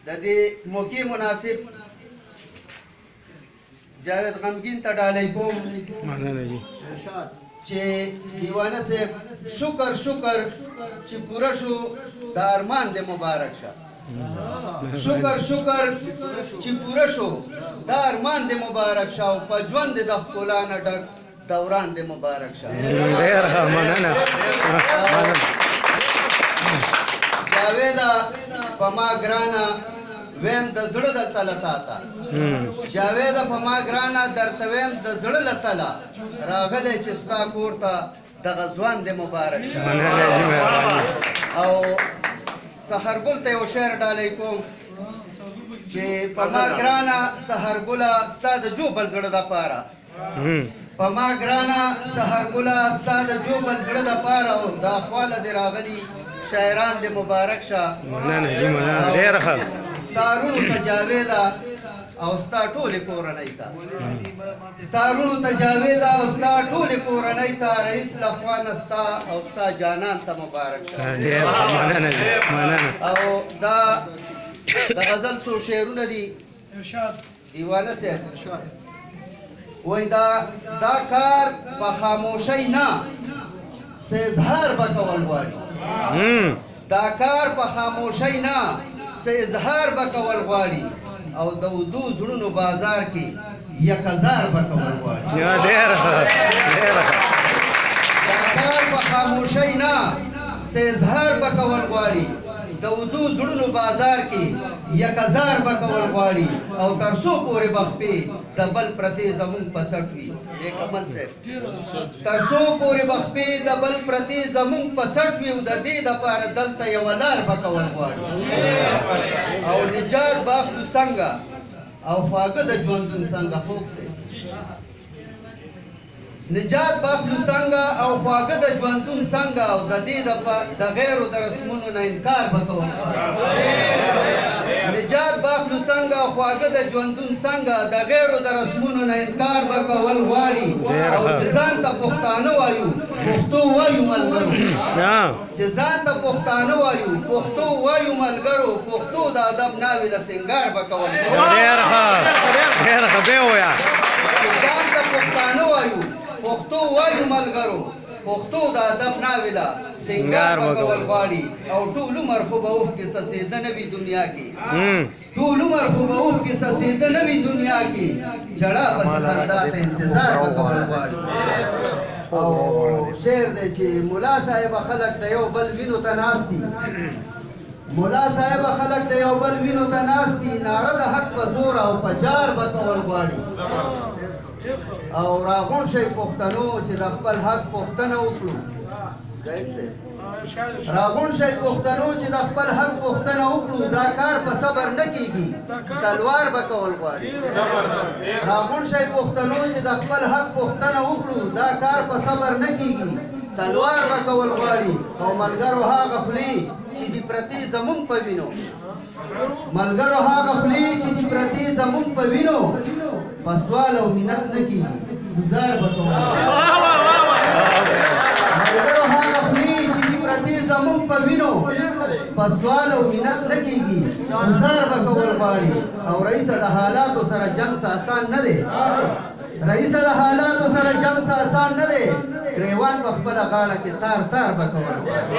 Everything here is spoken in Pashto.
د دې موقع مناسب جاوید غمگین ته ډالۍ کوم مننه جی چې دیوانه صاحب شکر چې پوره شو د ارمان د مبارک شه شکر چې پوره شو د ارمان د مبارک شه او په ژوند د ښکلا نه ډک دوران د مبارک شه ډېر ښه مننه جاویده په ما ګرانه ویم د زړه د تله تاته جاویده په ما ګرانه درته ویم د زړه له تله راغلی چې ستا کور ته دغه ځوان د مبارک شه او سحرګل ته یو شعر ډالۍ کوم چې په ما ګرانه سحرګله ستا د جوبل زړه دپاره په ما ګرانه سحرګله ستا د جوبل زړه دپاره او دا خواله دې راغلي شاعران د مبارک شه مننه جی مننه ډېر ښه ستا رونو ته جاویده او ستا ټولې کورنۍ ته ستا رونو ته جاویده او ستا ټولې کورنۍ ته رئیس له خوا نه ستا او ستا جانان ته مبارک شه ډېر ښه مننه جی مننه او دا د غزل څو شعرونه دي دیوانه صاحب وای دا کار په خاموشۍ نه څه اظهار به کول غواړي دا کار په خاموشۍ نه څه اظهار به کول غواړي او د ودو زړونو بازار کې یک هزار به کول غواړي ډېر ښه دا کار په خاموشۍ نه څه اظهار به کول غواړي د ودو زړونو بازار کې یک هزار به کول غواړي او تر څو پورې به خپې د بل پرتې زمونږ په سټ وي دی کمل صاحب تر څو پورې به خپې د بل پرتې زمونږ په سټ وي او د دې دپاره دلته یوه لار به کول غواړي او نجات به اخلو څنګه او خواږه د ژوندون څنګه خوږ صاحب نجات باخلو څنګه او خواږه د ژوندون څنګه او د دې د غیرو د رسمونو نه انکار به کوم نجات باخلو څنګه او خواږه د ژوندون څنګه د غیرو د رسمونو نه انکار به کول غواړي او چې ځان ته پښتانه وایو پښتو وایو ملګرو چې ځان ته پښتانه وایو پښتو وایو ملګرو پښتو د ادب ناوې له سینګار به کول ډېر ښه بیا ووایه چې ځان ته پښتانه وایو پښتو وایو ملګرو پښتو د ادب ناوې له سینګار به کول غواړي او ټول عمر خو به اوښکې څڅېده نه وي دنیا کې ټول عمر خو به اوښکې څڅېده نه وي دنیا کې جړا پسې خندا ته انتظار به کول غواړي او شعر دی چې ملا صاحبه خلک د یو بل وینو ته ناست دي ملا صاحبه خلک د یو بل وینو ته ناست دي ناره د حق په زور او په جار به کول غواړي او راغون شي پښتنو چې د خپل حق پوښتنه وکړو راغون شي پښتنو چې د خپل حق پوښتنه وکړو دا کار په صبر نه کیږي تلوار به کول غواړي راغون شي پښتنو چې د خپل حق پوښتنه وکړو دا کار په صبر نه کیږي تلوار به کول غواړي او ملګرو هغه خولې چې دي پرتې زمونږ په وینو ملګرو هغه خولې چې دي پرتې زمونږ په وینو په سوال او منت نه کیږي گزار به کوم ملګرو هغه خولې چې دي پرتې زمونږ په وینو په سوال او منت نه کیږي گزار به کول غواړي او رئیسه د حالاتو سره جنګ آسان نه دی رئیسه د حالاتو سره جنګ آسان نه دی ګریوان په خپله غاړه کې تار به کول غواړي